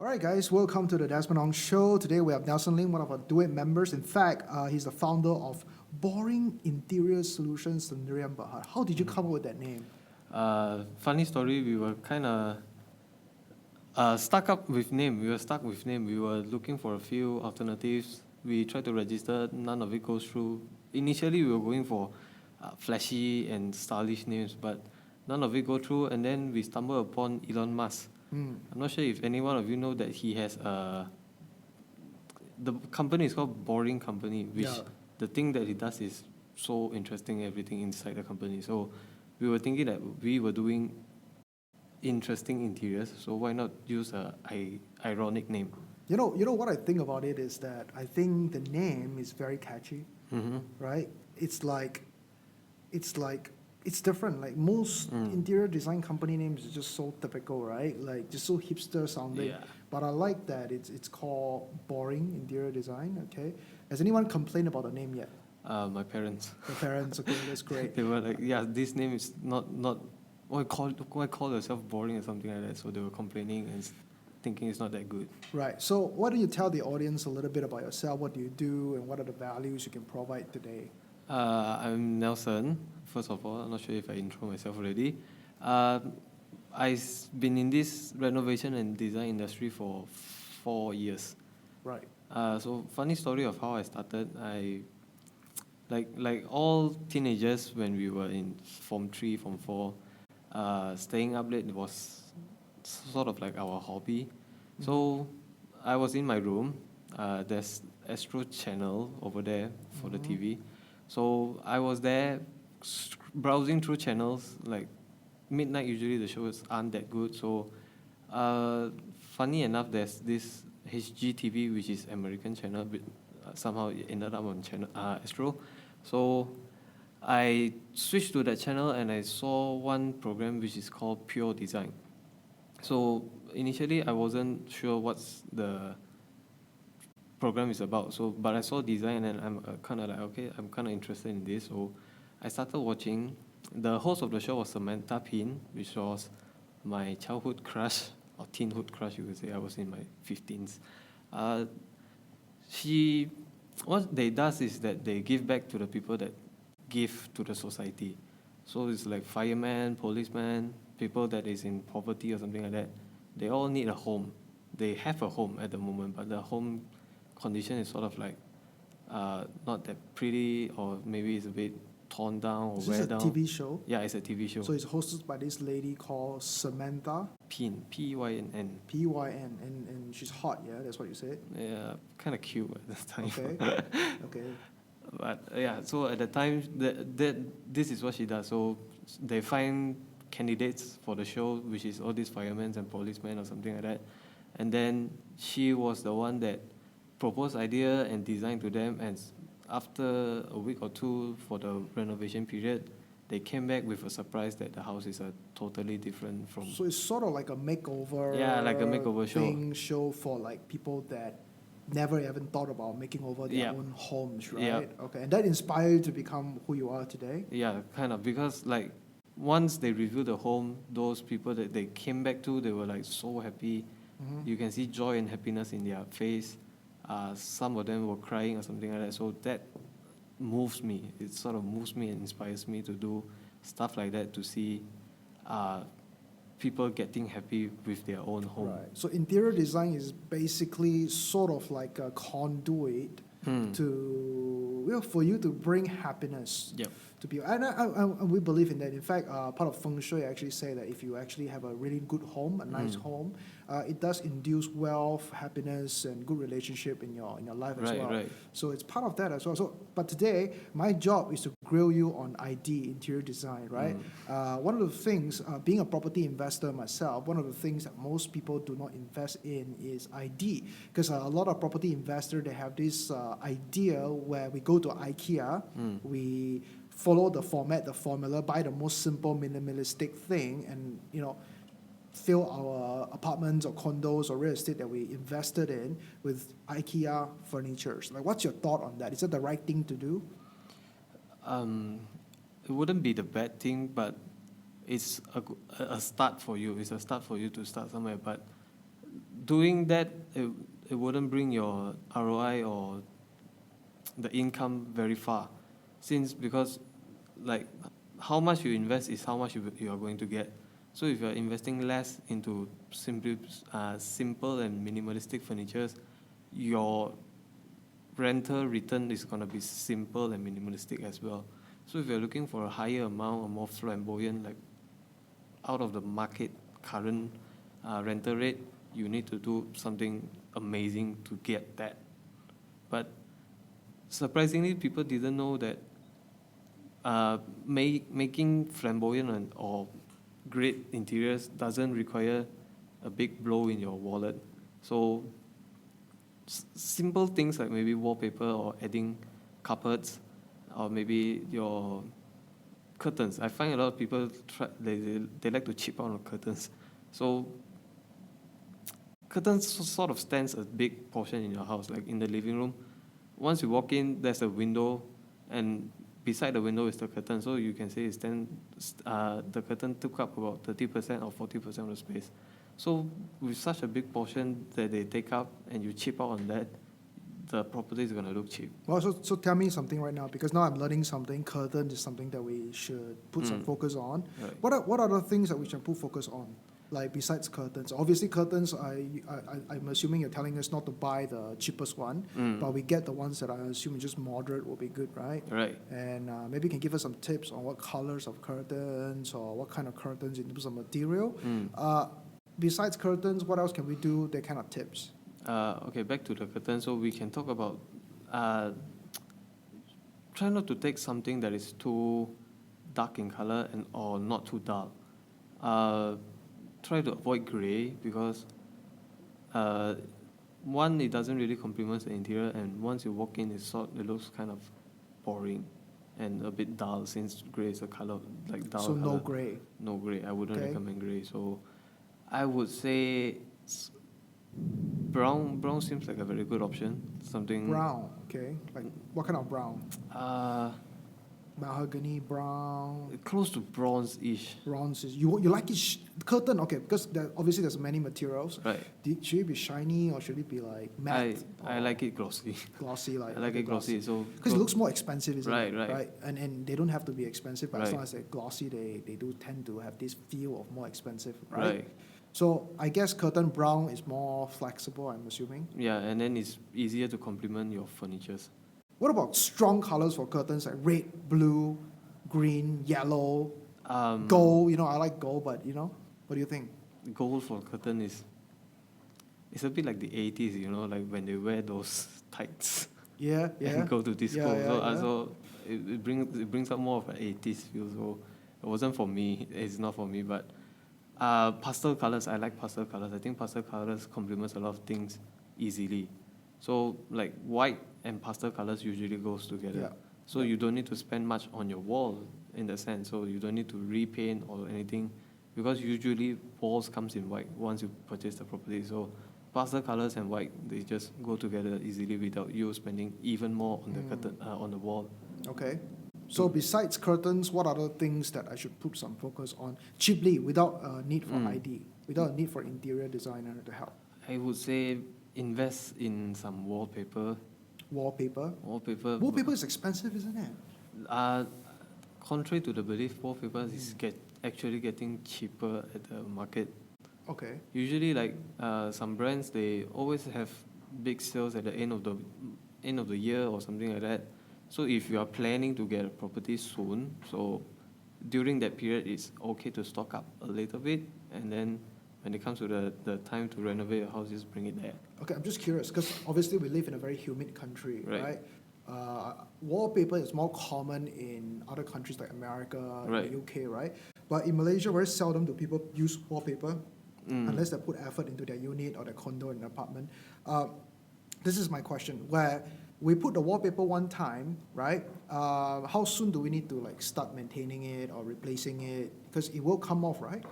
All right, guys, welcome to the Desmond Show. Today we have Nelson Lim, one of our Duet members. In fact, he's the founder of Boring Interior Solutions Sendirian Berhad. How did you come up with that name? Funny story, we were kind of stuck up with name. We were stuck with name. We were looking for a few alternatives. We tried to register, none of it goes through. Initially, we were going for flashy and stylish names, but none of it go through. And then we stumbled upon Elon Musk. I'm not sure if any one of you know that he has the company is called Boring Company, which the thing that he does is so interesting, everything inside the company. So we were thinking that we were doing interesting interiors, so why not use a ironic name? You know what I think about it is that I think the name is very catchy, right? It's different. Like most interior design company names is just so typical, right? Like just so hipster sounding. Yeah. But I like that it's called Boring Interior Design. Okay. Has anyone complained about the name yet? My parents. The parents. Okay, that's great. They were like, yeah, this name is not why call yourself boring or something like that. So they were complaining and thinking it's not that good. Right. So why don't you tell the audience a little bit about yourself? What do you do, and what are the values you can provide today? I'm Nelson. First of all, I'm not sure if I intro myself already. I've been in this renovation and design industry for 4 years. Right. So funny story of how I started. I like all teenagers when we were in Form 3, Form 4, staying up late was sort of like our hobby. So I was in my room. There's Astro channel over there for the TV. So I was there browsing through channels. Like midnight, usually the shows aren't that good. So funny enough, there's this HGTV, which is American channel, but somehow it ended up on channel Astro. So I switched to that channel and I saw one program which is called Pure Design. So initially I wasn't sure what's the program is about. So but I saw design and I'm kind of like, okay, I'm kind of interested in this. So I started watching. The host of the show was Samantha Pin, which was my childhood crush or teenhood crush, you could say. I was in my 15s. What they does is that they give back to the people that give to the society. So it's like firemen, policemen, people that is in poverty or something like that. They all need a home. They have a home at the moment, but the home condition is sort of like not that pretty, or maybe it's a bit torn down or wear down. Is this a TV show? Yeah, it's a TV show. So it's hosted by this lady called Samantha Pin, P-Y-N-N. P-Y-N, and she's hot, yeah? That's what you said? Yeah, kind of cute at the time. Okay, okay. But yeah, so at the time, this is what she does. So they find candidates for the show, which is all these firemen and policemen or something like that. And then she was the one that proposed idea and design to them. And after a week or two for the renovation period, they came back with a surprise that the house is a totally different from. So it's sort of like a makeover. Yeah, like a makeover show for like people that never even thought about making over their own homes, right? Yeah. Okay, and that inspired you to become who you are today? Yeah, kind of, because like once they reviewed the home, those people that they came back to, they were like so happy. You can see joy and happiness in their face. Some of them were crying or something like that. So that moves me. It sort of moves me and inspires me to do stuff like that, to see people getting happy with their own home. Right. So interior design is basically sort of like a conduit to for you to bring happiness to people. And we believe in that. In fact, part of feng shui actually say that if you actually have a really good home, a nice home, it does induce wealth, happiness, and good relationship in your life as well. Right. So it's part of that as well. So, but today, my job is to grill you on ID, interior design, right? One of the things, being a property investor myself, one of the things that most people do not invest in is ID, because a lot of property investors, they have this idea where we go to IKEA, we follow the format, the formula, buy the most simple minimalistic thing, and fill our apartments or condos or real estate that we invested in with IKEA furnitures. Like, what's your thought on that? Is that the right thing to do? It wouldn't be the bad thing, but it's a start for you. It's a start for you to start somewhere. But doing that, it wouldn't bring your ROI or the income very far, because like how much you invest is how much you are going to get. So if you are investing less into simple and minimalistic furnitures, your rental return is going to be simple and minimalistic as well. So if you're looking for a higher amount or more flamboyant, like out of the market current rental rate, you need to do something amazing to get that. But surprisingly, people didn't know that making flamboyant or great interiors doesn't require a big blow in your wallet. So simple things like maybe wallpaper or adding cupboards or maybe your curtains. I find a lot of people they like to chip out on curtains. So curtains sort of stands a big portion in your house, like in the living room. Once you walk in, there's a window, and beside the window is the curtain. So you can say the curtain took up about 30% or 40% of the space. So with such a big portion that they take up and you chip out on that, the property is going to look cheap. Well, so tell me something right now, because now I'm learning something. Curtain is something that we should put some focus on. Right. What are the things that we should put focus on? Like besides curtains, obviously curtains. I'm assuming you're telling us not to buy the cheapest one, but we get the ones that I assume just moderate will be good, right? Right. And maybe you can give us some tips on what colors of curtains or what kind of curtains in terms of material. Besides curtains, what else can we do? That kind of tips. Okay, back to the curtain. So we can talk about try not to take something that is too dark in color or not too dark. Try to avoid gray because one, it doesn't really complement the interior, and once you walk in, it looks kind of boring and a bit dull, since gray is a color like dull. So color. no gray. No gray. I wouldn't Okay. recommend gray. So I would say brown. Brown seems like a very good option. Something Brown, okay. Like what kind of brown? Mahogany brown. Close to bronze-ish. Bronze is you like it curtain, okay, because obviously there's many materials. Right. Should it be shiny or should it be like matte? I like it glossy. Glossy, like I like it glossy. So because it looks more expensive, isn't it? Right. And they don't have to be expensive, but as Right. long as they're glossy, they do tend to have this feel of more expensive, right? Right. So I guess curtain brown is more flexible, I'm assuming. Yeah, and then it's easier to complement your furnitures. What about strong colors for curtains like red, blue, green, yellow, gold? I like gold, but what do you think? Gold for curtain it's a bit like the 80s, like when they wear those tights Yeah. and go to disco. Yeah. So it brings up more of an 80s feel. So it wasn't for me. It's not for me, but pastel colors. I like pastel colors. I think pastel colors complements a lot of things easily. So like white and pastel colors usually goes together. Yeah. So you don't need to spend much on your wall in that sense. So you don't need to repaint or anything, because usually walls comes in white once you purchase the property. So pastel colors and white, they just go together easily without you spending even more on the curtain on the wall. Okay. So besides curtains, what other things that I should put some focus on cheaply without a need for ID, without a need for interior designer to help? I would say invest in some wallpaper. Wallpaper. Wallpaper. Wallpaper is expensive, isn't it? Contrary to the belief, wallpaper is actually getting cheaper at the market. Okay. Usually, like some brands, they always have big sales at the end of the year or something like that. So if you are planning to get a property soon, so during that period, it's okay to stock up a little bit, and then when it comes to the time to renovate your house, just bring it there. Okay, I'm just curious because obviously we live in a very humid country, right? Wallpaper is more common in other countries like America, Right. the UK, right? But in Malaysia, very seldom do people use wallpaper unless they put effort into their unit or their condo and apartment. This is my question, where we put the wallpaper one time, right? How soon do we need to start maintaining it or replacing it? Because it will come off, right?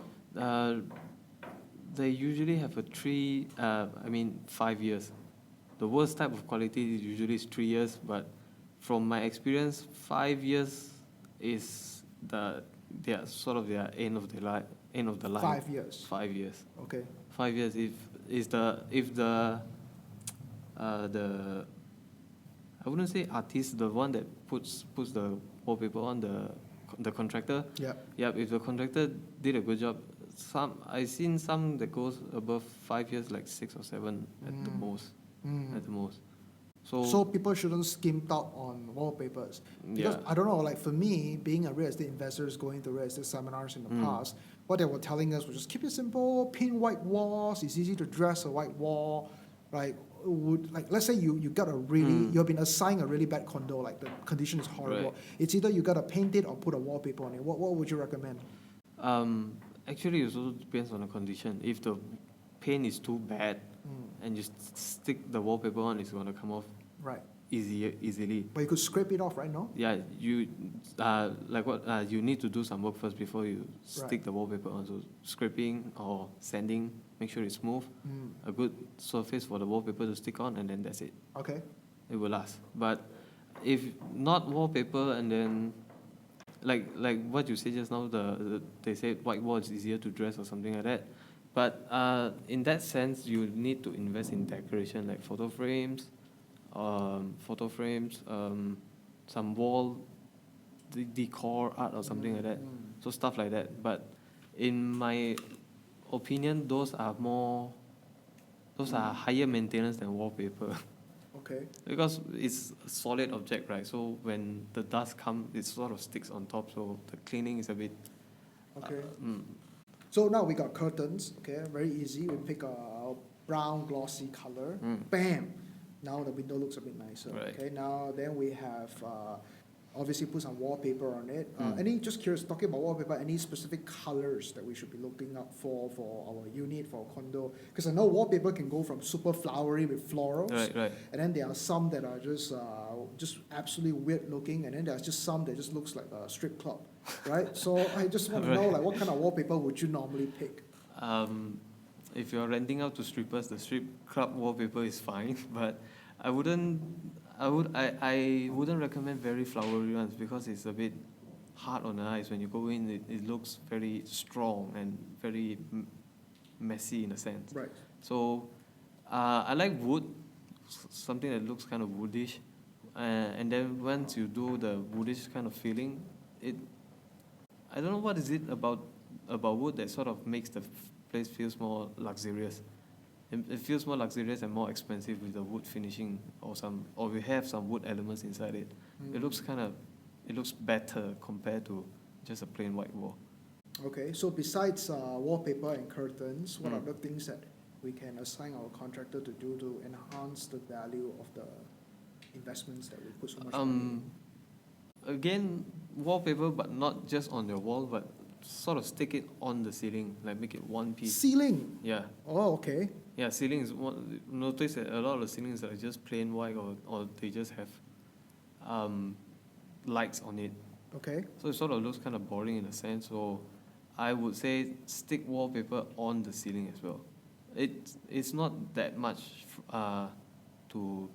They usually have 5 years. The worst type of quality is usually 3 years, but from my experience, 5 years is their end of the life. 5 years. 5 years. Okay. 5 years. is if the I wouldn't say artist, the one that puts the wallpaper on the contractor. Yeah. Yeah, if the contractor did a good job, I've seen some that goes above 5 years, like 6 or 7 at the most. At the most. So people shouldn't skimp out on wallpapers. Because I don't know, like for me, being a real estate investor, going to real estate seminars in the past, what they were telling us was just keep it simple, paint white walls, it's easy to dress a white wall. Like let's say you got a really you've been assigned a really bad condo, like the condition is horrible. Right. It's either you gotta paint it or put a wallpaper on it. What would you recommend? Actually, it also depends on the condition. If the paint is too bad and you stick the wallpaper on, it's gonna come off Right. easily. But you could scrape it off, right? No? Yeah, you you need to do some work first before you stick the wallpaper on. So scraping or sanding, make sure it's smooth, a good surface for the wallpaper to stick on, and then that's it. Okay. It will last. But if not wallpaper, and then like what you said just now, they said white wall is easier to dress or something like that. But in that sense, you need to invest in decoration like photo frames, some wall decor art or something like that. So stuff like that. But in my opinion, those are higher maintenance than wallpaper. Okay. Because it's a solid object, right? So when the dust comes, it sort of sticks on top. So the cleaning is a bit. Okay. So now we got curtains. Okay, very easy. We pick a brown glossy color. Bam. Now the window looks a bit nicer. Right. Okay. Now then we have obviously put some wallpaper on it. Just curious, talking about wallpaper, any specific colors that we should be looking out for our unit, for our condo? Because I know wallpaper can go from super flowery with florals, Right. and then there are some that are just absolutely weird looking, and then there's just some that just looks like a strip club, right? So I just want to know, like, what kind of wallpaper would you normally pick? If you're renting out to strippers, the strip club wallpaper is fine, but I wouldn't recommend very flowery ones because it's a bit hard on the eyes. When you go in, it looks very strong and very messy in a sense. Right. So I like wood, something that looks kind of woodish. And then once you do the woodish kind of feeling, I don't know what is it about wood that sort of makes the place feels more luxurious. It feels more luxurious and more expensive with the wood finishing or we have some wood elements inside it. It looks better compared to just a plain white wall. Okay, so besides wallpaper and curtains, what are the things that we can assign our contractor to do to enhance the value of the investments that we put so much money in? Again, wallpaper, but not just on your wall, but sort of stick it on the ceiling, like make it one piece. Ceiling? Yeah. Oh, okay. Yeah, ceiling is one. Notice that a lot of the ceilings are just plain white, or they just have lights on it. Okay. So it sort of looks kind of boring in a sense. So I would say stick wallpaper on the ceiling as well. It's not that much to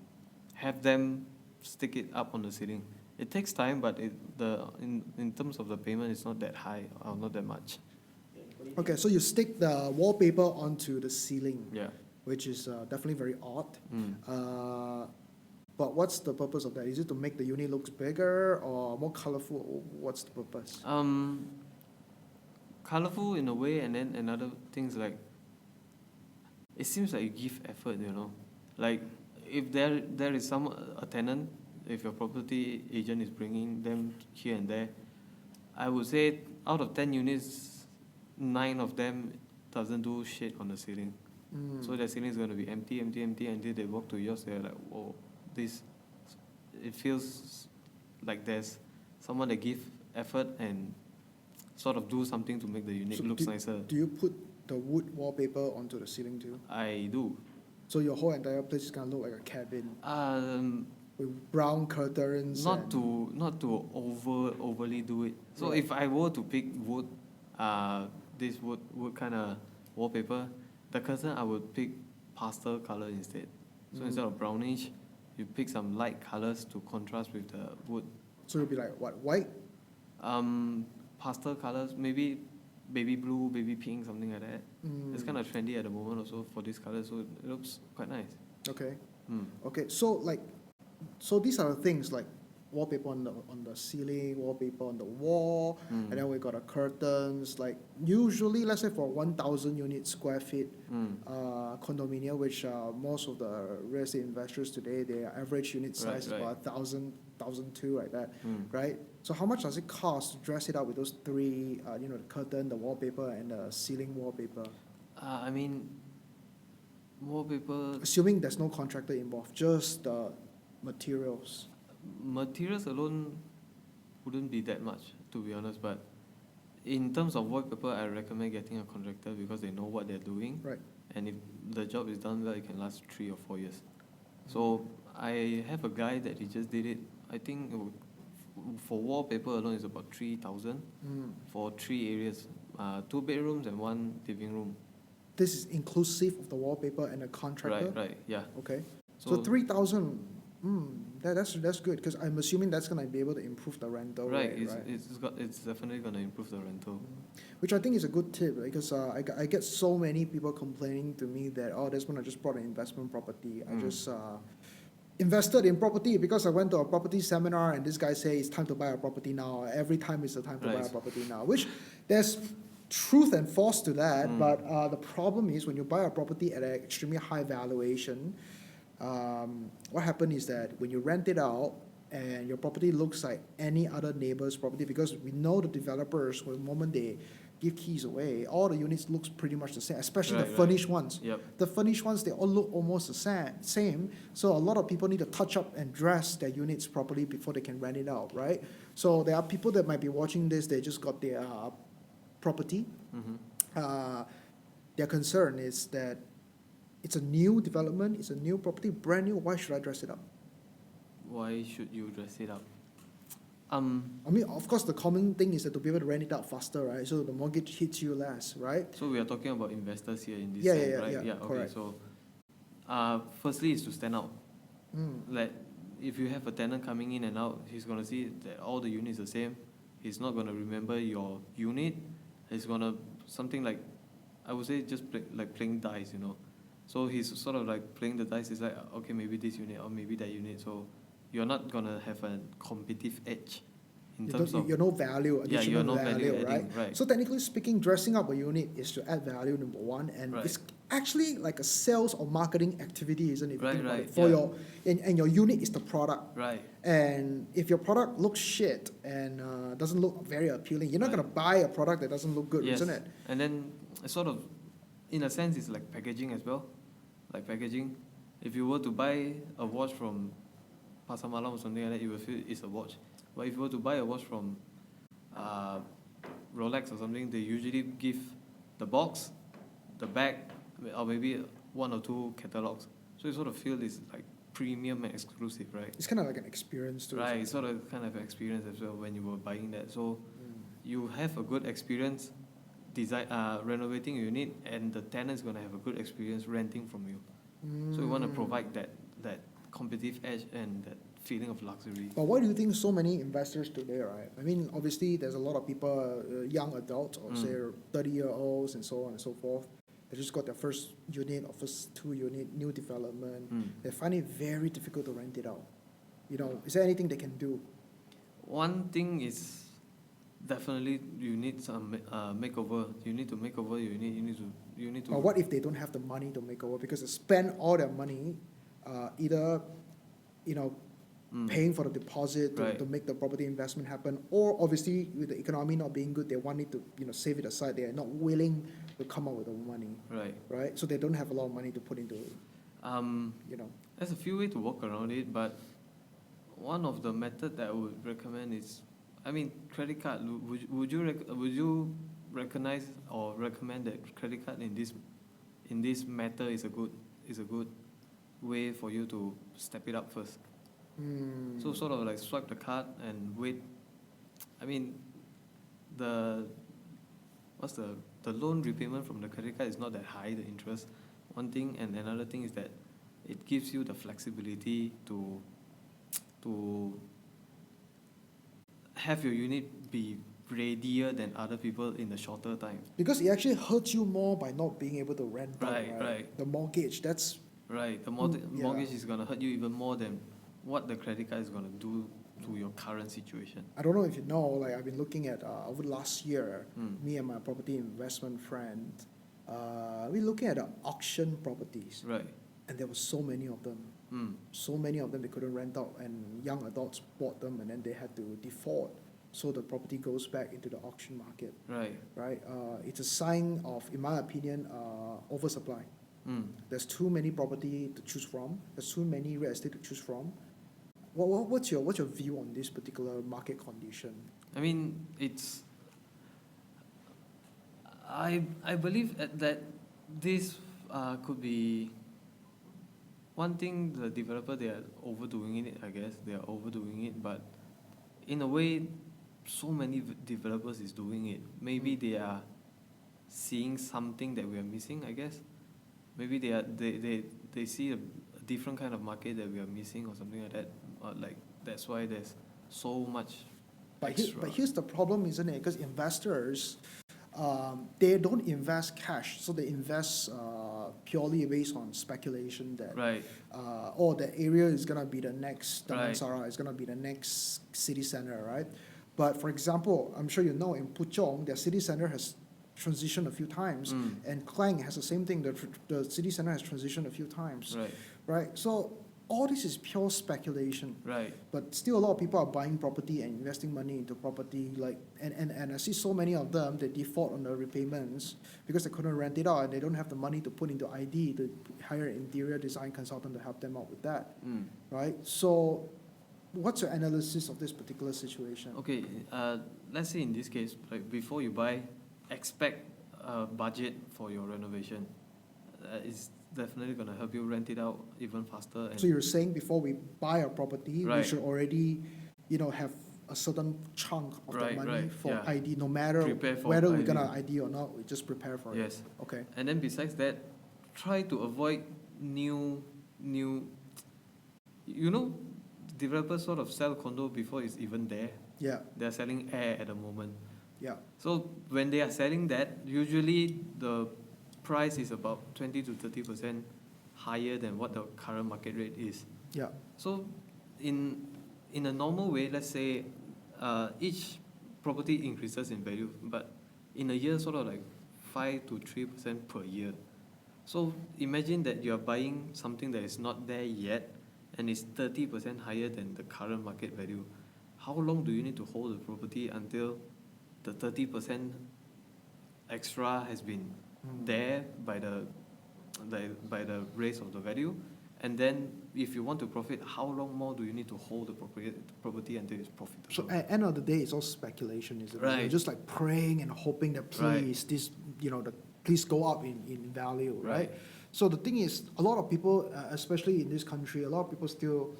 have them stick it up on the ceiling. It takes time, but in terms of the payment, it's not that high or not that much. Okay, so you stick the wallpaper onto the ceiling, Yeah. which is definitely very odd. But what's the purpose of that? Is it to make the unit look bigger or more colorful? What's the purpose? Colorful in a way, and then another things like it seems like you give effort, like if there is a tenant, if your property agent is bringing them here and there, I would say out of 10 units, 9 of them doesn't do shit on the ceiling. So the ceiling is going to be empty until they walk to yours. They're like, whoa, it feels like there's someone that give effort and sort of do something to make the unit look nicer. Do you put the wood wallpaper onto the ceiling too? I do. So your whole entire place is going to look like a cabin? With brown curtains. Not to overly do it. So if I were to pick wood, this wood kind of wallpaper, the curtain I would pick pastel color instead. So instead of brownish, you pick some light colors to contrast with the wood. So it'll be like what, white? Pastel colors, maybe baby blue, baby pink, something like that. It's kind of trendy at the moment also for this color, so it looks quite nice. Okay. Okay. So these are the things like wallpaper on the ceiling, wallpaper on the wall, and then we got the curtains. Like usually, let's say for 1,000 unit square feet condominium, which most of the real estate investors today, their average unit size is about 1,000, 1,002, like that, right? So how much does it cost to dress it up with those three, the curtain, the wallpaper, and the ceiling wallpaper? I mean, wallpaper. Assuming there's no contractor involved, just the materials. Materials alone wouldn't be that much, to be honest, but in terms of wallpaper, I recommend getting a contractor because they know what they're doing. Right. And if the job is done well, it can last 3 or 4 years. So I have a guy that he just did it. I think for wallpaper alone is about 3,000 for 3 areas, 2 bedrooms and 1 living room. This is inclusive of the wallpaper and the contractor? Right, yeah. Okay. So 3,000, that's good, because I'm assuming that's going to be able to improve the rental. Right, it's definitely going to improve the rental. Which I think is a good tip, because I get so many people complaining to me that, Desmond, I just bought an investment property. I just invested in property because I went to a property seminar and this guy says it's time to buy a property now. Every time is the time to buy a property now, which there's truth and false to that, but the problem is when you buy a property at an extremely high valuation, what happens is that when you rent it out and your property looks like any other neighbor's property, because we know the developers, the moment they give keys away, all the units looks pretty much the same, especially the furnished ones. Yep. The furnished ones, they all look almost the same. So a lot of people need to touch up and dress their units properly before they can rent it out, right? So there are people that might be watching this, they just got their property. Their concern is that it's a new development, it's a new property, brand new, why should I dress it up? Why should you dress it up? I mean, of course, the common thing is that to be able to rent it out faster, right? So the mortgage hits you less, right? So we are talking about investors here in this sense, right? Yeah, okay, correct. so firstly is to stand out. Like, if you have a tenant coming in and out, he's going to see that all the units are the same. He's not going to remember your unit. He's going to, something like, I would say just playing dice, So he's sort of like playing the dice. It's like, okay, maybe this unit or maybe that unit. So you're not going to have a competitive edge in terms of... You're no value, additional value, adding, right? So technically speaking, dressing up a unit is to add value, number one, and it's actually like a sales or marketing activity, isn't it? For your your unit is the product. Right. And if your product looks shit and doesn't look very appealing, you're not going to buy a product that doesn't look good, isn't it? And then sort of, in a sense, it's like packaging as well. Like packaging. If you were to buy a watch from Pasar Malam or something like that, you will feel it's a watch. But if you were to buy a watch from Rolex or something, they usually give the box, the bag, or maybe 1 or 2 catalogs. So you sort of feel it's like premium and exclusive, right? It's kind of like an experience too. Right, it's sort of kind of an experience as well when you were buying that. So you have a good experience renovating your unit, and the tenant's going to have a good experience renting from you. So you want to provide that competitive edge and that feeling of luxury. But why do you think so many investors today, right? I mean, obviously, there's a lot of people, young adults, or say 30-year-olds and so on and so forth, they just got their first unit or first 2 unit, new development. They find it very difficult to rent it out. Is there anything they can do? One thing is definitely you need some makeover. You need to make over your unit. You need to. But what if they don't have the money to make over because they spend all their money, either, paying for the deposit to make the property investment happen, or obviously with the economy not being good, they want it to save it aside. They are not willing to come up with the money. Right. So they don't have a lot of money to put into it. There's a few ways to work around it, but one of the methods that I would recommend is, credit card. Would you recognize or recommend that credit card in this matter is a good way for you to step it up first? So sort of like swipe the card and wait. The loan repayment from the credit card is not that high, the interest. One thing, and another thing is that it gives you the flexibility to have your unit be readier than other people in a shorter time. Because it actually hurts you more by not being able to rent out, Right, right. The mortgage, that's Right, the yeah. mortgage is going to hurt you even more than what the credit card is going to do to your current situation. I don't know if you know, like I've been looking at over the last year, me and my property investment friend, we're looking at auction properties, Right. and there were so many of them. So many of them they couldn't rent out, and young adults bought them, and then they had to default, so the property goes back into the auction market. Right. Right? It's a sign of, in my opinion, oversupply. There's too many property to choose from. There's too many real estate to choose from. What's your view on this particular market condition? I mean, I believe that this could be one thing. The developer, they are overdoing it. I guess they are overdoing it, but in a way, so many developers is doing it. Maybe they are seeing something that we are missing. I guess maybe they see a different kind of market that we are missing or something like that. Like that's why there's so much extra. But here's the problem, isn't it? Because investors, they don't invest cash, so they invest purely based on speculation that Right. The area is gonna be the next Right. Damansara, is gonna be the next city center, right? But for example, I'm sure you know in Puchong, their city center has transitioned a few times, and Klang has the same thing. The city center has transitioned a few times, Right. right? So all this is pure speculation. Right. But still, a lot of people are buying property and investing money into property. And I see so many of them, they default on the repayments because they couldn't rent it out and they don't have the money to put into ID to hire an interior design consultant to help them out with that, right? So, what's your analysis of this particular situation? Okay. Let's say in this case, like before you buy, expect a budget for your renovation. It's definitely going to help you rent it out even faster. And So you're saying before we buy a property, we Right. should already, have a certain chunk of the Right, money right, for yeah. ID, no matter Prepare for whether we're ID. gonna ID or not, we just prepare for it. Yes. Okay. And then besides that, try to avoid new, developers sort of sell condo before it's even there. Yeah. They're selling air at the moment. Yeah. So when they are selling that, usually the price is about 20 to 30% higher than what the current market rate is. Yeah. So in a normal way, let's say each property increases in value, but in a year, sort of like 5 to 3% per year. So imagine that you're buying something that is not there yet and is 30% higher than the current market value. How long do you need to hold the property until the 30% extra has been there by the raise of the value? And then if you want to profit, how long more do you need to hold the property until it's profitable? So at the end of the day, it's all speculation, isn't it? Right. You're just like praying and hoping that please, this, please go up in value, right? So the thing is, a lot of people, especially in this country, a lot of people still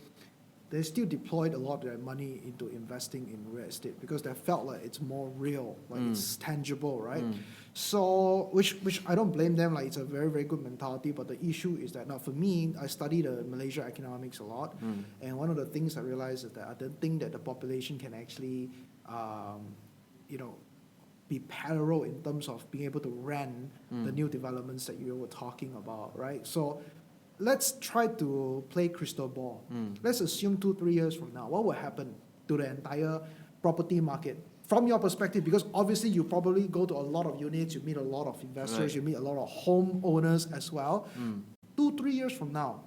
deployed a lot of their money into investing in real estate because they felt like it's more real, like it's tangible, right? So, which I don't blame them, like it's a very, very good mentality, but the issue is that now for me, I study the Malaysia economics a lot, and one of the things I realized is that I don't think that the population can actually, be parallel in terms of being able to rent the new developments that you were talking about, right? So, let's try to play crystal ball. Let's assume 2-3 years from now, what will happen to the entire property market? From your perspective, because obviously you probably go to a lot of units, you meet a lot of investors, you meet a lot of homeowners as well. 2-3 years from now,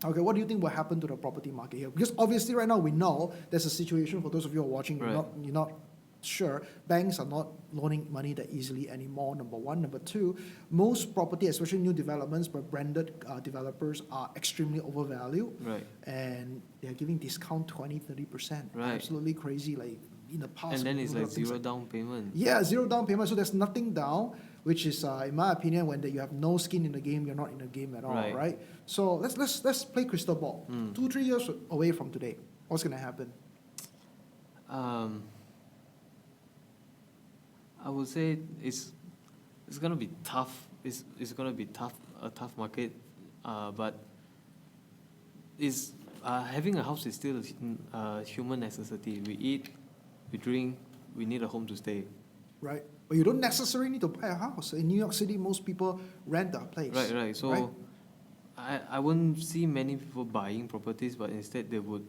okay, what do you think will happen to the property market here? Because obviously right now we know there's a situation, for those of you who are watching, you're not sure, banks are not loaning money that easily anymore, number one. Number two, most property, especially new developments by branded developers, are extremely overvalued. Right. And they're giving discount 20-30%. Right. Absolutely crazy, like in the past. And then it's like zero down payment. Yeah, zero down payment. So there's nothing down, which is, in my opinion, when you have no skin in the game, you're not in the game at all, right? So let's play crystal ball. 2-3 years away from today, what's going to happen? I would say it's gonna be tough. It's gonna be a tough market, but having a house is still a human necessity. We eat, we drink, we need a home to stay. Right. But you don't necessarily need to buy a house. In New York City, most people rent a place. Right. So I wouldn't see many people buying properties, but instead they would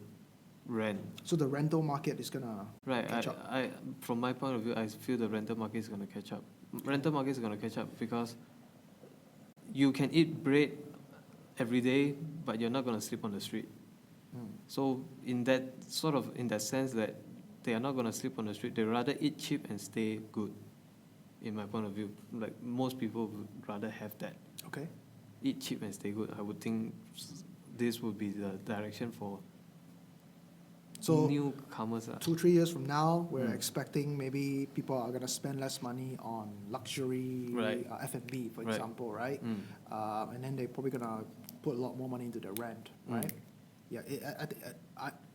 rent. So the rental market is gonna catch up. I from my point of view, I feel the rental market is gonna catch up. Rental market is gonna catch up because you can eat bread every day, but you're not gonna sleep on the street. So in that sense that they are not gonna sleep on the street, they rather eat cheap and stay good. In my point of view, like most people would rather have that. Okay. Eat cheap and stay good. I would think this would be the direction for newcomers. 2-3 years from now, we're expecting maybe people are going to spend less money on luxury F&B, for example, right? And then they're probably going to put a lot more money into their rent, right? Yeah,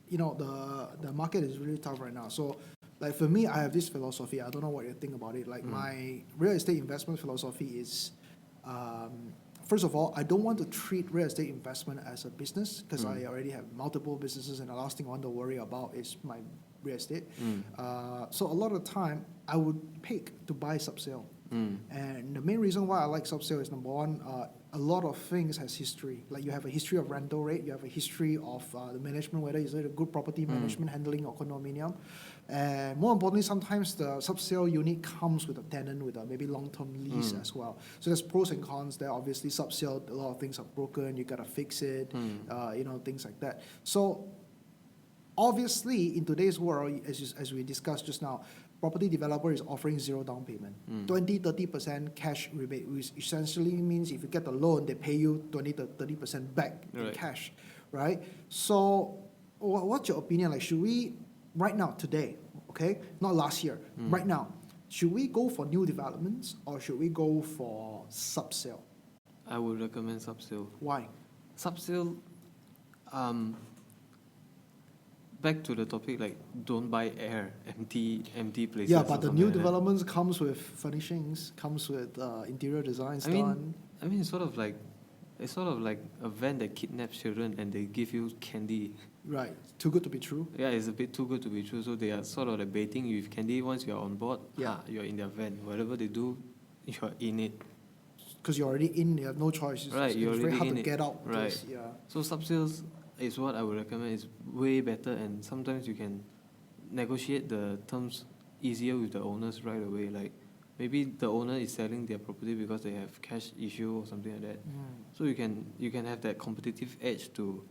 the market is really tough right now. So, like for me, I have this philosophy. I don't know what you think about it. Like my real estate investment philosophy is, first of all, I don't want to treat real estate investment as a business because I already have multiple businesses, and the last thing I want to worry about is my real estate. So a lot of the time, I would pick to buy subsale. And the main reason why I like subsale is, number one, a lot of things has history. Like you have a history of rental rate, you have a history of the management, whether it's a good property management handling or condominium. And more importantly, sometimes the subsale unit comes with a tenant with a maybe long-term lease as well. So there's pros and cons there. Obviously, subsale, a lot of things are broken, you gotta fix it, things like that. So obviously, in today's world, as we discussed just now, property developer is offering zero down payment, 20-30% cash rebate, which essentially means if you get the loan, they pay you 20-30% back in cash, right? So what's your opinion? Like, should we, right now, today, okay, not last year, right now, should we go for new developments or should we go for subsale? I would recommend subsale. Why? Subsale, back to the topic, like don't buy empty places. Yeah, but the new developments comes with furnishings, comes with interior designs done. I mean, it's sort of like a van that kidnaps children and they give you candy. Right, too good to be true. Yeah, it's a bit too good to be true. So they are sort of like baiting you with candy. Once you're on board, you're in their van. Whatever they do, you're in it. Because you're already in, you have no choice. Right, it's very hard to get out. Right. So subsales is what I would recommend. It's way better, and sometimes you can negotiate the terms easier with the owners right away. Like maybe the owner is selling their property because they have cash issue or something like that. So you can have that competitive edge to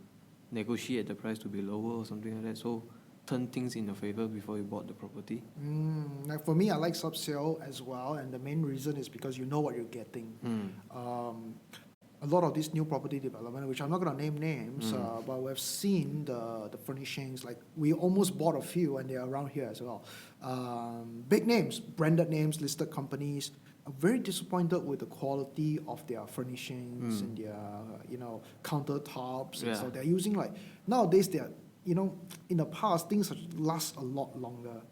negotiate the price to be lower or something like that. So turn things in your favor before you bought the property. Like for me, I like subsale as well, and the main reason is because you know what you're getting. A lot of this new property development, which I'm not going to name names, but we've seen the furnishings. Like we almost bought a few, and they're around here as well. Big names, branded names, listed companies. I'm very disappointed with the quality of their furnishings and their countertops. And so they're using nowadays they're in the past things last a lot longer,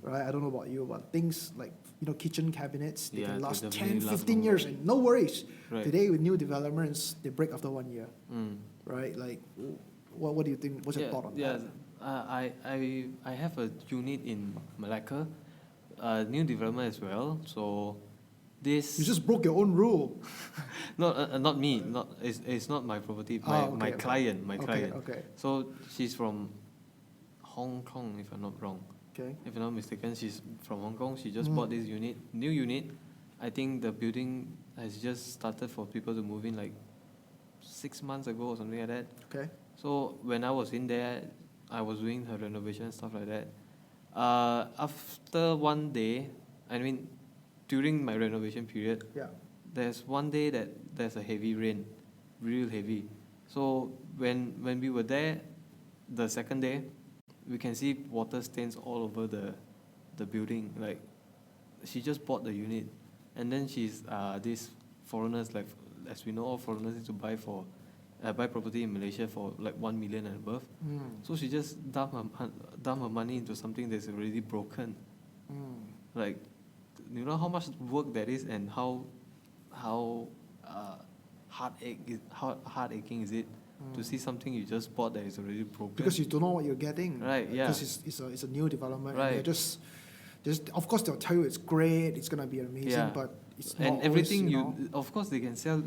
right? I don't know about you, but things like kitchen cabinets, they can last 10, 15 years and no worries. Right. Today with new developments, they break after 1 year, right? Like, what do you think? What's your thought on that? I have a unit in Malacca, new development as well. So this you just broke your own rule. not me. It's not my property. My client. Okay. So she's from Hong Kong, if I'm not wrong. Okay. If I'm not mistaken, she's from Hong Kong. She just bought this new unit. I think the building has just started for people to move in like 6 months ago or something like that. Okay. So when I was in there, I was doing her renovation and stuff like that. After one day, during my renovation period, there's one day that there's a heavy rain, real heavy. So when we were there, the second day, we can see water stains all over the building. Like, she just bought the unit, and then she's these foreigners, like as we know, all foreigners need to buy property in Malaysia for like 1 million and above. So she just dump her money into something that's already broken. Like, you know how much work that is, and how heartaching is it to see something you just bought that is already broken? Because you don't know what you're getting. Right. Yeah. Because it's a new development. Right. And they're just Just of course they'll tell you it's great, it's gonna be amazing, Yeah. but it's not And always, everything you know. of course they can sell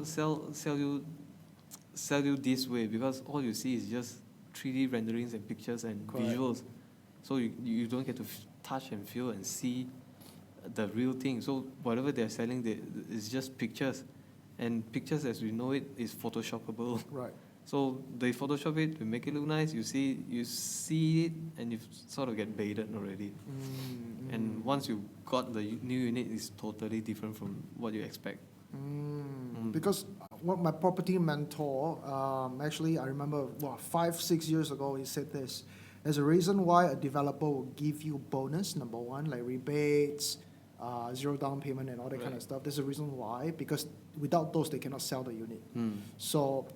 you this way, because all you see is just 3D renderings and pictures and Correct. visuals. So you don't get to touch and feel and see the real thing. So whatever they're selling, it's just pictures. And pictures as we know it is photoshoppable. Right. So they Photoshop it, they make it look nice, you see it, and you sort of get baited already. And once you got the new unit, it's totally different from what you expect. Because what my property mentor, actually, I remember 5-6 years ago, he said this. There's a reason why a developer will give you bonus, number one, like rebates, zero down payment and all that kind of stuff. There's a reason why, because without those, they cannot sell the unit. So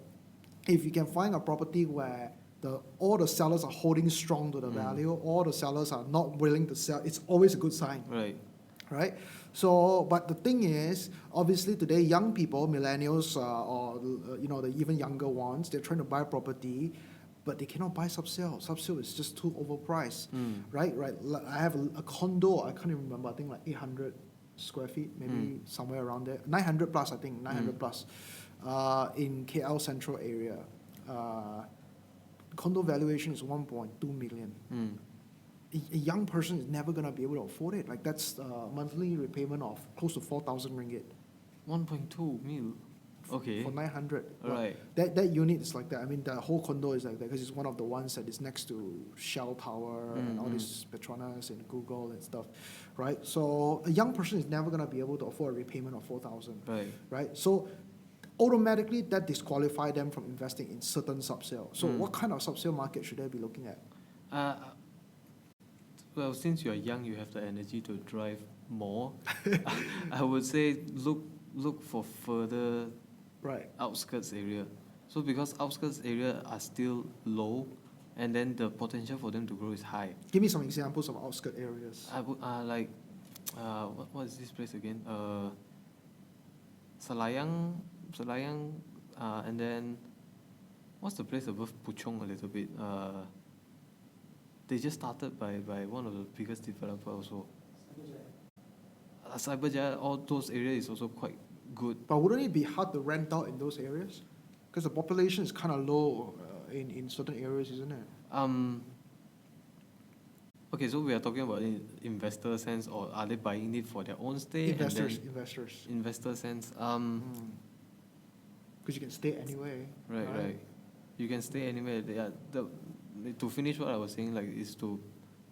if you can find a property where all the sellers are holding strong to the value, all the sellers are not willing to sell, it's always a good sign. Right? So, but the thing is, obviously today, young people, millennials, or the even younger ones, they're trying to buy property, but they cannot buy sub-sale. Sub-sale is just too overpriced, right? Like I have a condo, I can't even remember, I think like 800 square feet, maybe somewhere around there. 900 plus, I think, 900 plus, in KL Central area. Condo valuation is 1.2 million. A young person is never going to be able to afford it. Like that's a monthly repayment of close to 4,000 ringgit. 1.2 mil. Okay. For 900. Right. That unit is like that. I mean, the whole condo is like that because it's one of the ones that is next to Shell Tower and all these Petronas and Google and stuff, right? So a young person is never going to be able to afford a repayment of 4,000. Right? So automatically that disqualify them from investing in certain sub-sale. So what kind of sub-sale market should they be looking at? Well, since you're young, you have the energy to drive more. I would say look for further outskirts area. So because outskirts area are still low, and then the potential for them to grow is high. Give me some examples of outskirt areas. I would what is this place again? Selayang, and then what's the place above Puchong a little bit? They just started by one of the biggest developers also. Cyberjaya, all those areas is also quite good. But wouldn't it be hard to rent out in those areas? Because the population is kind of low in certain areas, isn't it? Okay, so we are talking about in investor sense, or are they buying it for their own stay? Investors. Investor sense. Because you can stay anywhere. Right. You can stay anywhere. To finish what I was saying, like, is to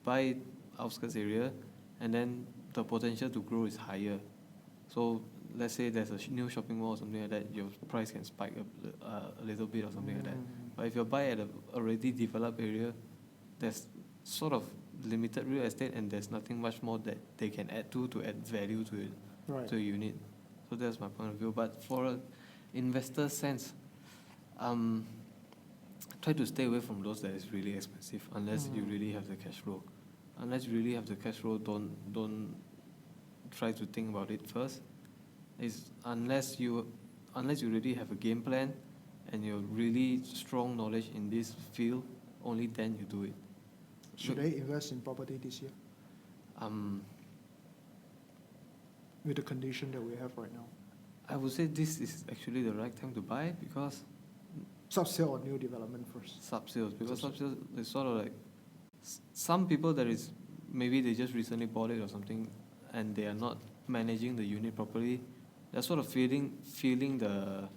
buy outskirts area, and then the potential to grow is higher. So let's say there's a new shopping mall or something like that, your price can spike a little bit or something like that. But if you buy at a already developed area, there's sort of limited real estate, and there's nothing much more that they can add to add value to it, to a unit. So that's my point of view. But for an investor sense, try to stay away from those that is really expensive, unless you really have the cash flow. Unless you really have the cash flow, don't try to think about it first. Unless you really have a game plan and you have really strong knowledge in this field, only then you do it. Should they invest in property this year? With the condition that we have right now? I would say this is actually the right time to buy, because sub-sale or new development first? Sub-sales, because sub-sales is sort of like some people that is maybe they just recently bought it or something, and they are not managing the unit properly. They're sort of feeling the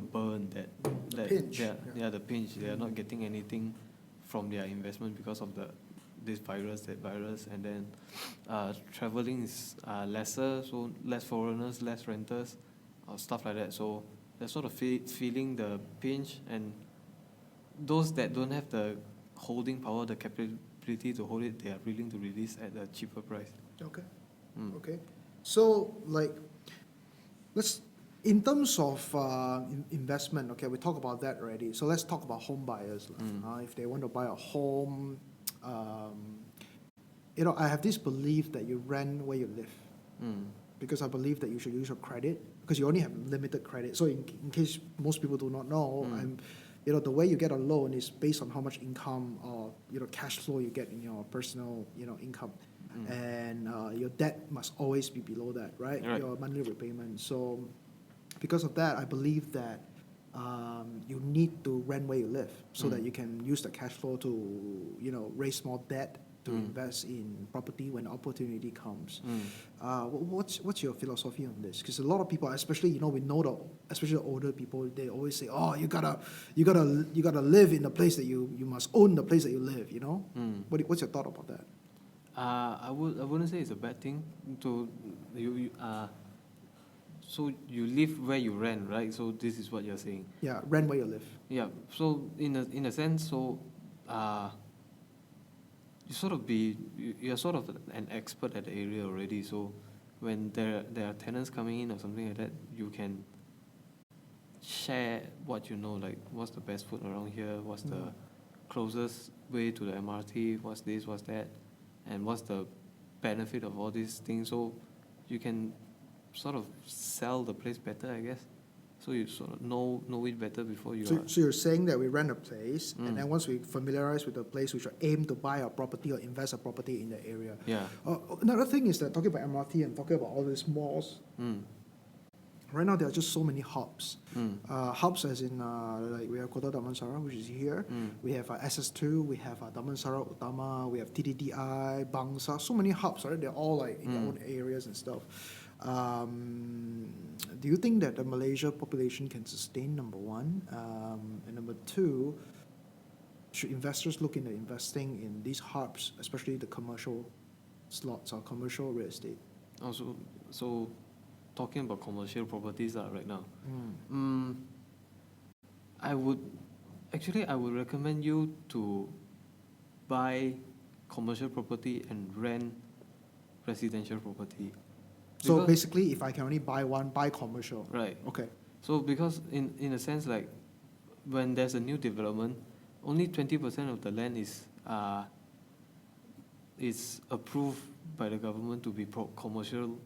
burn, the pinch. The pinch. They are not getting anything from their investment because of that virus, and then traveling is lesser, so less foreigners, less renters, or stuff like that. So they're sort of feeling the pinch, and those that don't have the holding power, the capability to hold it, they are willing to release at a cheaper price. Okay. So, in terms of investment, okay, we talked about that already. So let's talk about home buyers. If they want to buy a home, I have this belief that you rent where you live. Because I believe that you should use your credit, because you only have limited credit. So in case most people do not know, the way you get a loan is based on how much income or cash flow you get in your personal income. and your debt must always be below that, right? Your monthly repayment. So because of that, I believe that you need to rent where you live so that you can use the cash flow to, raise more debt to invest in property when opportunity comes. What's your philosophy on this? Because a lot of people, especially especially the older people, they always say, "Oh, you gotta live in the place that you must own the place that you live." What's your thought about that? I wouldn't say it's a bad thing to so you live where you rent, right? So this is what you're saying. Yeah, rent where you live. Yeah. So in a sense, so you're sort of an expert at the area already. So when there are tenants coming in or something like that, you can share what you know, like what's the best food around here, what's the closest way to the MRT, what's this, what's that, and what's the benefit of all these things. So you can sort of sell the place better, I guess. So you sort of know it better before you. So you're saying that we rent a place, and then once we familiarize with the place, we should aim to buy a property or invest a property in the area. Yeah. Another thing is that talking about MRT and talking about all these malls. Right now, there are just so many hubs. Hubs as in, like we have Kota Damansara, which is here. We have SS2, we have Damansara Utama, we have TDDI, Bangsa. So many hubs, right? They're all like in their own areas and stuff. Do you think that the Malaysia population can sustain, number one? And number two, should investors look into investing in these hubs, especially the commercial slots or commercial real estate? Also, so talking about commercial properties right now, I would recommend you to buy commercial property and rent residential property. So basically, if I can only buy one, buy commercial. Right. Okay. So because in a sense, like when there's a new development, only 20% of the land is approved by the government to be commercial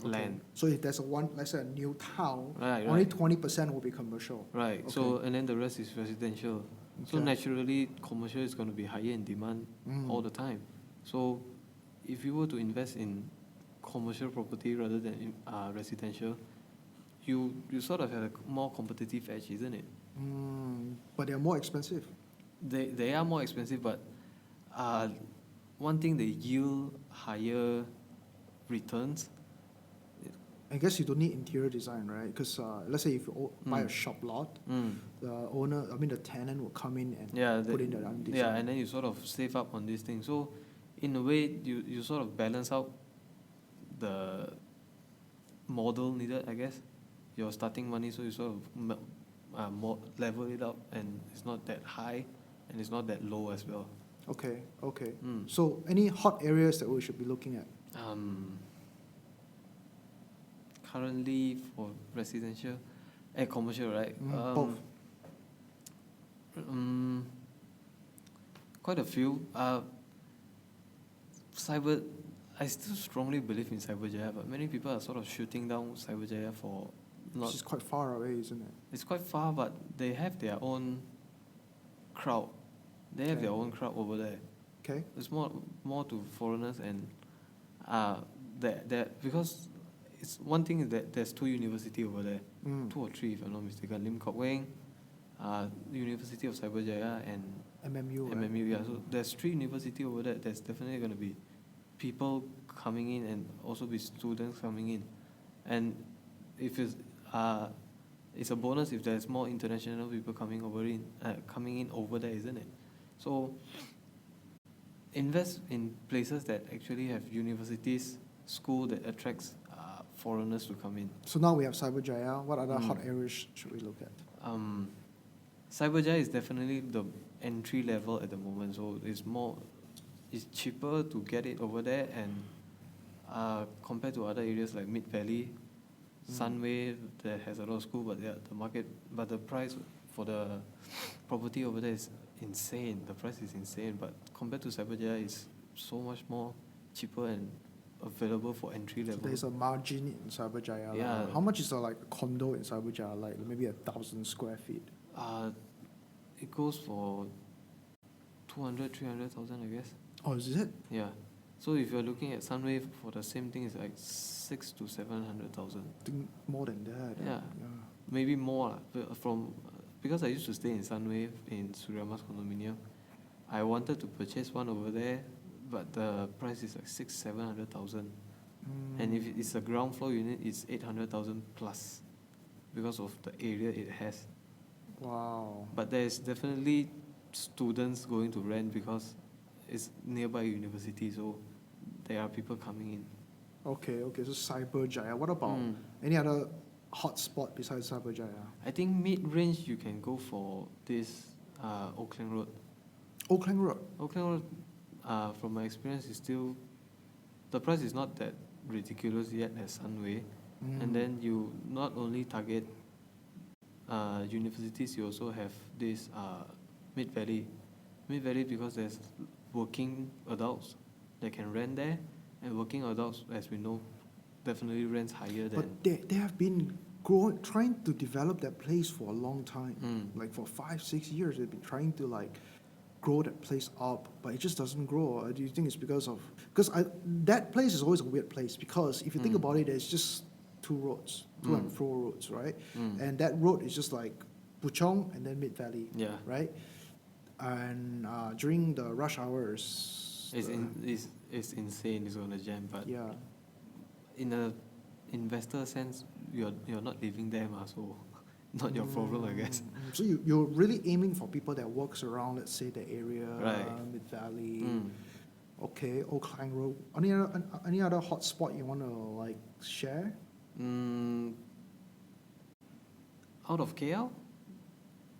land. So if there's let's say a new town, only 20% will be commercial. Right. Okay. So and then the rest is residential. Okay. So naturally, commercial is going to be higher in demand all the time. So if you were to invest in commercial property rather than in residential, you sort of have a more competitive edge, isn't it? But they're more expensive. They are more expensive, but one thing, they yield higher returns. I guess you don't need interior design, right? Because let's say if you buy a shop lot, the tenant will come in and put in their own design. Yeah, and then you sort of save up on these things. So in a way, you sort of balance out the model needed, I guess. Your starting money, so you sort of level it up, and it's not that high and it's not that low as well. Okay. So any hot areas that we should be looking at? Currently for residential and commercial, right? Both. Quite a few. I still strongly believe in Cyberjaya, but many people are sort of shooting down Cyberjaya for not. Which is quite far away, isn't it? It's quite far, but they have their own crowd. They have their own crowd over there. Okay. It's more to foreigners, and because it's one thing is that there's 2 universities over there, 2 or 3 if I'm not mistaken. Lim Kok Weng, University of Cyberjaya, and MMU. MMU, right? yeah. So there's 3 universities over there. There's definitely going to be people coming in and also be students coming in, and if it's a bonus if there's more international people coming in over there, isn't it? So invest in places that actually have universities, school that attracts foreigners to come in. So now we have Cyberjaya. What other hot areas should we look at? Cyberjaya is definitely the entry level at the moment, so it's cheaper to get it over there, and compared to other areas like Mid Valley, Sunway, that has a lot of school, but the price for the property over there is insane. The price is insane, but compared to Cyberjaya, it's so much more cheaper and available for entry level. So there's a margin in Cyberjaya. Yeah. How much is a condo in Cyberjaya? Like maybe 1,000 square feet. It goes for 200,000, 300,000, I guess. Oh, is it? Yeah. So if you're looking at Sunway for the same thing, it's like 6 to 700,000. I think more than that. Yeah. Maybe more lah. Because I used to stay in Sunway in Suriama's condominium. I wanted to purchase one over there, but the price is like 600,000-700,000. And if it's a ground floor unit, it's 800,000 plus because of the area it has. Wow. But there's definitely students going to rent because it's nearby university, so there are people coming in. Okay, so Cyberjaya. What about any other hot spot besides Cyberjaya? I think mid-range you can go for this Oakland Road. Oakland Road. Oakland Road, from my experience, is still, the price is not that ridiculous yet as Sunway. And then you not only target universities, you also have this Mid-Valley. Mid-Valley because there's working adults that can rent there, and working adults, as we know, definitely rents higher than... But they have been trying to develop that place for a long time. Like for 5-6 years, they've been trying to like grow that place up, but it just doesn't grow. Do you think it's because that place is always a weird place, because if you think about it, there's just two roads, to and fro roads, right? And that road is just like Puchong and then Mid-Valley, right? And during the rush hours, it's insane. It's gonna jam. But in a investor sense, you're not living there, so not your problem, I guess. So you're really aiming for people that works around, let's say, the area, Mid-Valley. Okay, Oakland Road. Any other hot spot you want to like share? Out of KL,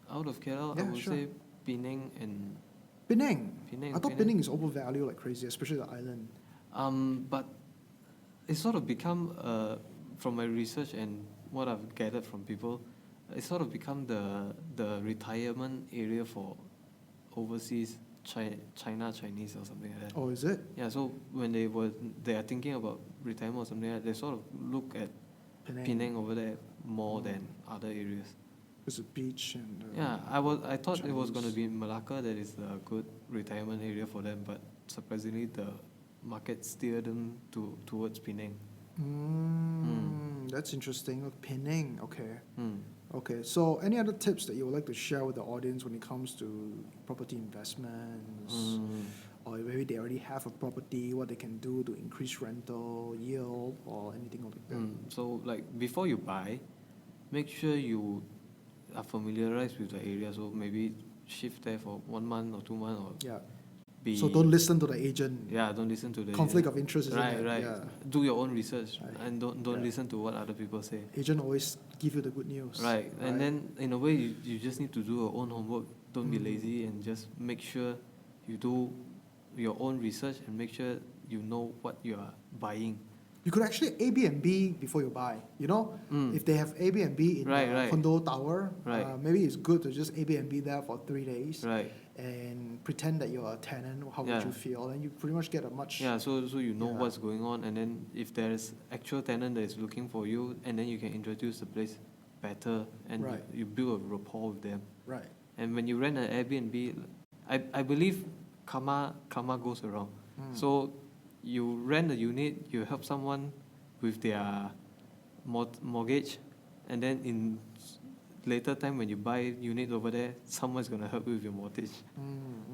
I would say Penang and... Penang? I thought Penang is overvalued like crazy, especially the island. But it's sort of become, from my research and what I've gathered from people, it's sort of become the retirement area for overseas Chinese or something like that. Oh, is it? Yeah, so when they are thinking about retirement or something like that, they sort of look at Penang over there more than other areas. There's a beach and... I thought Chinese. It was going to be Malacca that is a good retirement area for them, but surprisingly the market steered them towards Penang. That's interesting. Penang, okay. Okay, so any other tips that you would like to share with the audience when it comes to property investments? Or maybe they already have a property, what they can do to increase rental yield or anything like that? So like before you buy, make sure you are familiarized with the area. So maybe shift there for 1 month or 2 months. Or so don't listen to the agent. Yeah, don't listen to the conflict of interest. Right. Yeah. Do your own research and don't listen to what other people say. Agent always give you the good news. Right. And then in a way you just need to do your own homework. Don't be lazy and just make sure you do your own research and make sure you know what you are buying. You could actually Airbnb before you buy. If they have Airbnb in a condo tower, maybe it's good to just Airbnb there for 3 days. And pretend that you're a tenant. How would you feel? And you pretty much get a much... so you know what's going on, and then if there's actual tenant that is looking for you, and then you can introduce the place better, and you build a rapport with them. Right. And when you rent an Airbnb, I believe karma goes around. So you rent a unit, you help someone with their mortgage, and then in later time when you buy unit over there, someone's going to help you with your mortgage.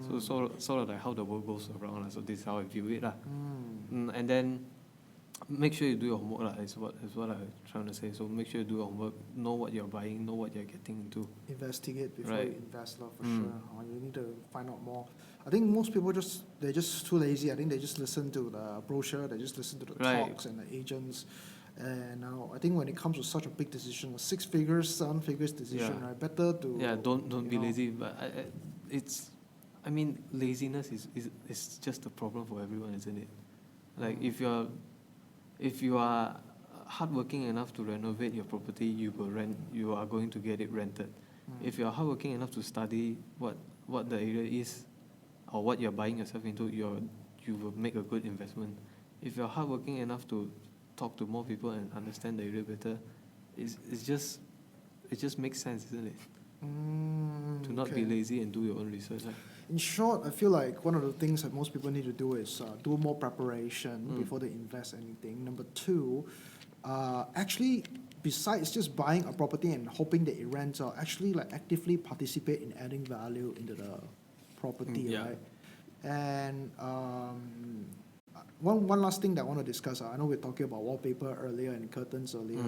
So sort of like how the world goes around. So this is how I view it. And then make sure you do your homework. Is what I'm trying to say. So make sure you do your homework, know what you're buying, know what you're getting into. Investigate before you invest, for sure. You need to find out more. I think most people they're just too lazy. I think they just listen to the brochure, they just listen to the talks and the agents. And now I think when it comes to such a big decision, a 6 figures, 7 figures decision, better to... don't be lazy. But laziness is just a problem for everyone, isn't it? Like if you are hardworking enough to renovate your property, you are going to get it rented. If you are hardworking enough to study what the area is or what you're buying yourself into, you will make a good investment. If you're hardworking enough to talk to more people and understand the area better, it just makes sense, isn't it? To not be lazy and do your own research. In short, I feel like one of the things that most people need to do is do more preparation before they invest anything. Number two, actually, besides just buying a property and hoping that it rents out, actually like actively participate in adding value into the property, Yeah. right? And one last thing that I want to discuss. I know we're talking about wallpaper earlier and curtains earlier,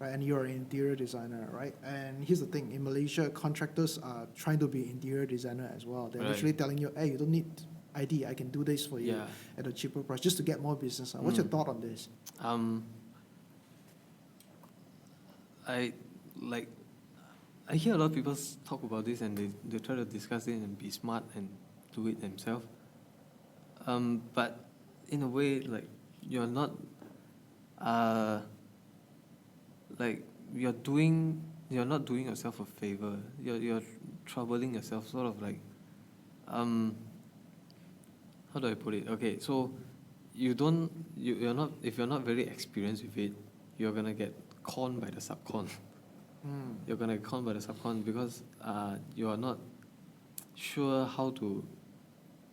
right? And you're an interior designer, right? And here's the thing: in Malaysia, contractors are trying to be interior designer as well. They're Right. literally telling you, "Hey, you don't need ID. I can do this for you Yeah. at a cheaper price, just to get more business." What's your thought on this? I like. I hear a lot of people talk about this, and they try to discuss it and be smart and do it themselves. But in a way, like you're not, like you're not doing yourself a favor. You're troubling yourself, sort of like, how do I put it? Okay, so you're not, if you're not very experienced with it, you're gonna get conned by the subcon. You're gonna get conned by the subcon because you are not sure how to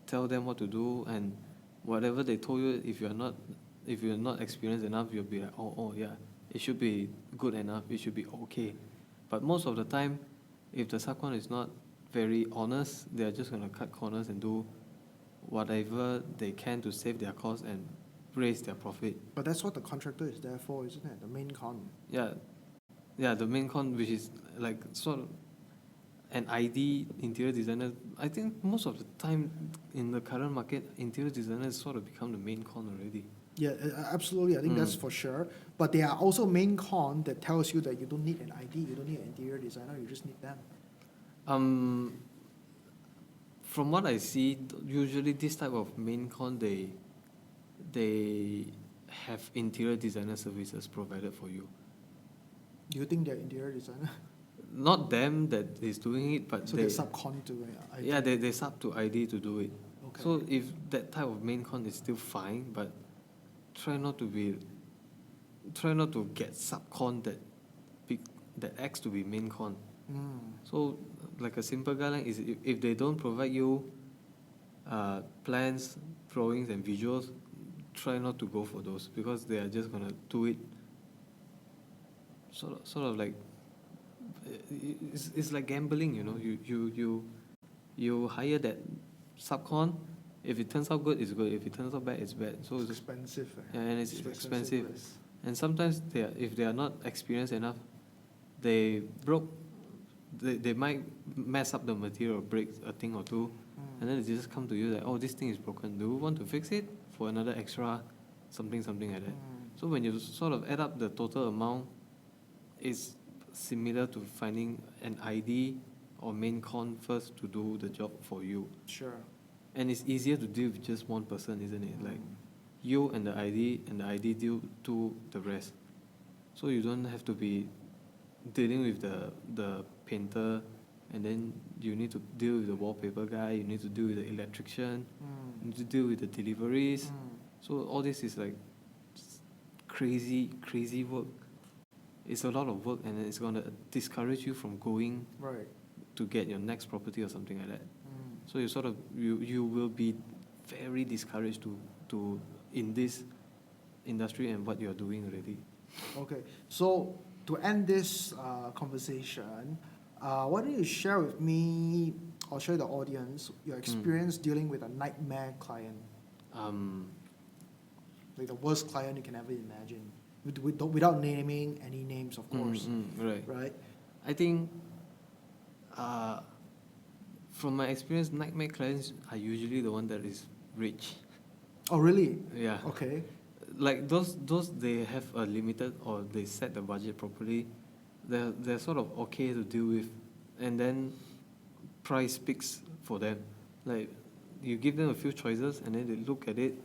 tell them what to do, and whatever they told you, if you're not experienced enough, you'll be like, oh yeah, it should be good enough, it should be okay. But most of the time, if the subcon is not very honest, they're just gonna cut corners and do whatever they can to save their costs and raise their profit. But that's what the contractor is there for, isn't it? The main con. Yeah, the main con, which is like sort of an ID interior designer. I think most of the time in the current market, interior designers sort of become the main con already. Yeah, absolutely. I think that's for sure. But there are also main con that tells you that you don't need an ID, you don't need an interior designer, you just need them. From what I see, usually this type of main con, they have interior designer services provided for you. Do you think they're interior designer? Not them that is doing it, but So they subcon to ID. Yeah, they sub to ID to do it. Okay. So if that type of main con is still fine, but try not to get subcon that acts to be main con. So like a simple guideline is if they don't provide you plans, drawings and visuals, try not to go for those, because they are just gonna do it sort of like it's like gambling, you know. You hire that subcon. If it turns out good, it's good. If it turns out bad, it's bad. So it's expensive. Yeah, and it's expensive. Risk. And sometimes if they are not experienced enough, they might mess up the material, break a thing or two, and then they just come to you like, oh, this thing is broken. Do you want to fix it for another extra something like that? So when you sort of add up the total amount, it's similar to finding an ID or main con first to do the job for you. Sure. And it's easier to deal with just one person, isn't it? Like you and the ID deal to the rest. So you don't have to be dealing with the painter, and then you need to deal with the wallpaper guy, you need to deal with the electrician, you need to deal with the deliveries. So all this is like crazy work. It's a lot of work, and it's going to discourage you from going to get your next property or something like that. So you sort of you will be very discouraged to in this industry and what you're doing already. Okay, so to end this conversation, why don't you share with me or share the audience your experience dealing with a nightmare client? Like the worst client you can ever imagine, without naming any names, of course. Right. I think, from my experience, nightmare clients are usually the one that is rich. Oh, really? Yeah. Okay. Like those they have a limited, or they set the budget properly. They're sort of okay to deal with, and then price speaks for them. Like you give them a few choices, and then they look at it.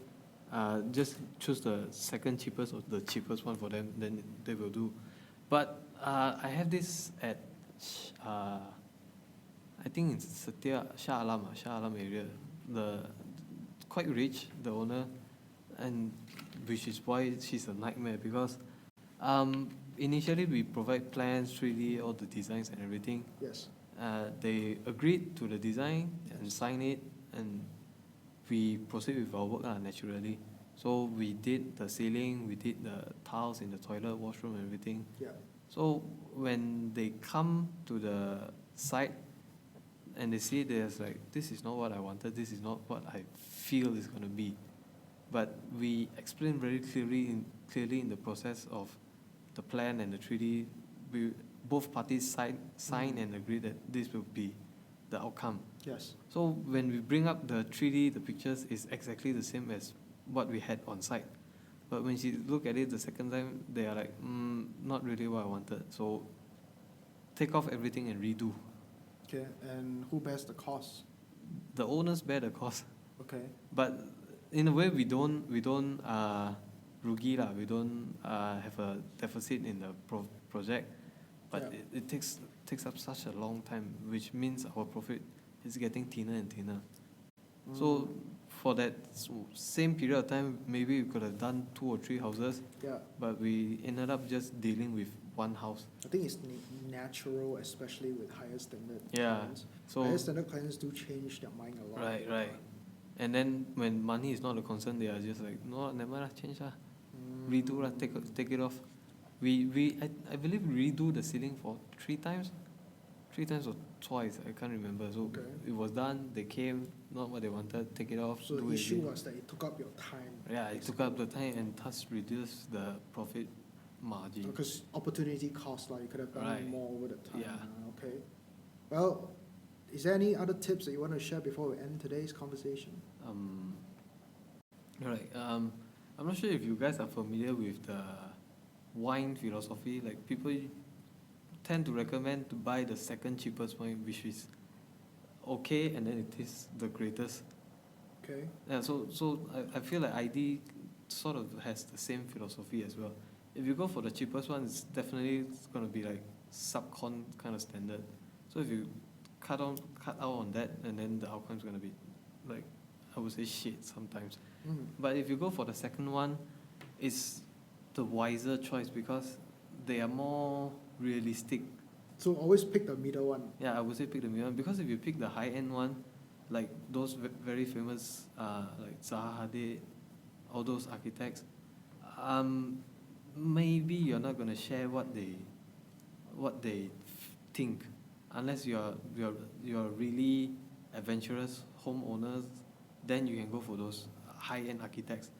Just choose the second cheapest or the cheapest one for them, then they will do. But I have this at I think it's Shah Alam area. The quite rich, the owner, and which is why she's a nightmare, because initially we provide plans, 3D, all the designs and everything. Yes. they agreed to the design and signed it, and we proceed with our work naturally. So we did the ceiling, we did the tiles in the toilet, washroom, and everything. Yeah. So when they come to the site and they see there's like, this is not what I wanted, this is not what I feel is going to be. But we explain very clearly in the process of the plan and the 3D. Both parties sign and agree that this will be the outcome. Yes. So when we bring up the 3D, the pictures is exactly the same as what we had on site. But when she look at it the second time, they are like, not really what I wanted. So take off everything and redo. Okay, and who bears the cost? The owners bear the cost. Okay. But in a way, we don't rugi lah. We don't have a deficit in the project. But it takes up such a long time, which means our profit is getting thinner and thinner. So for that same period of time, maybe we could have done 2 or 3 houses. Yeah. But we ended up just dealing with one house. I think it's natural, especially with higher standard clients. So higher standard clients do change their mind a lot. Right. And then when money is not a concern, they are just like, no, never mind, change lah. Redo lah, take it off. I believe we redo the ceiling for 3 times. 3 times or twice, I can't remember. So it was done, they came, not what they wanted, take it off. So the issue was that it took up your time. Yeah, it took up the time and thus reduced the profit margin. Because opportunity cost, like you could have done more over the time. Yeah. Okay. Well, is there any other tips that you want to share before we end today's conversation? Right. I'm not sure if you guys are familiar with the wine philosophy. Like people tend to recommend to buy the second cheapest wine, which is okay, and then it is the greatest. Okay. Yeah. So I feel like ID sort of has the same philosophy as well. If you go for the cheapest one, it's definitely going to be like subcon kind of standard. So if you cut out on that, and then the outcome is going to be like, I would say shit sometimes. But if you go for the second one, it's the wiser choice because they are more realistic. So always pick the middle one. Yeah, I would say pick the middle one because if you pick the high-end one, like those very famous like Zaha Hadid, all those architects, maybe you're not going to share what they think, unless you're really adventurous homeowners. Then you can go for those high-end architects,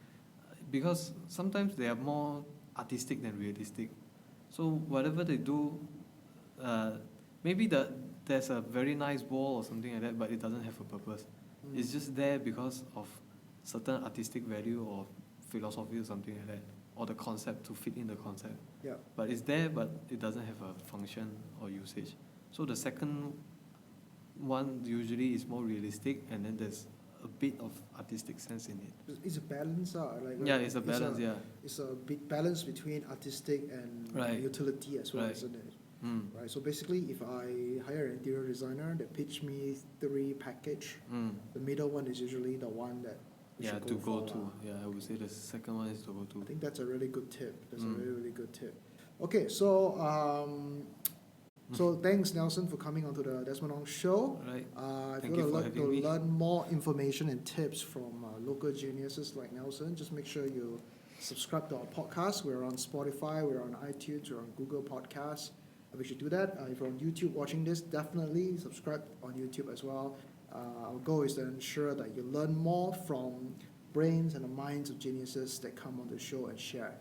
because sometimes they are more artistic than realistic. So whatever they do, maybe there's a very nice wall or something like that, but it doesn't have a purpose. It's just there because of certain artistic value or philosophy or something like that, or the concept to fit in the concept. Yeah. But it's there, but it doesn't have a function or usage. So the second one usually is more realistic, and then there's a bit of artistic sense in it. It's a balance, it's a balance. It's a big balance between artistic and utility as well, isn't it? Right. So basically, if I hire an interior designer, they pitch me 3 package. The middle one is usually the one that we should go to. Yeah, I would say the second one is to go to. I think that's a really good tip. That's a really good tip. Okay, so so thanks, Nelson, for coming onto the Desmond Ong show. Right. If you would like to learn more information and tips from local geniuses like Nelson, just make sure you subscribe to our podcast. We're on Spotify, we're on iTunes, we're on Google Podcasts. We should do that. If you're on YouTube watching this, definitely subscribe on YouTube as well. Our goal is to ensure that you learn more from brains and the minds of geniuses that come on the show and share.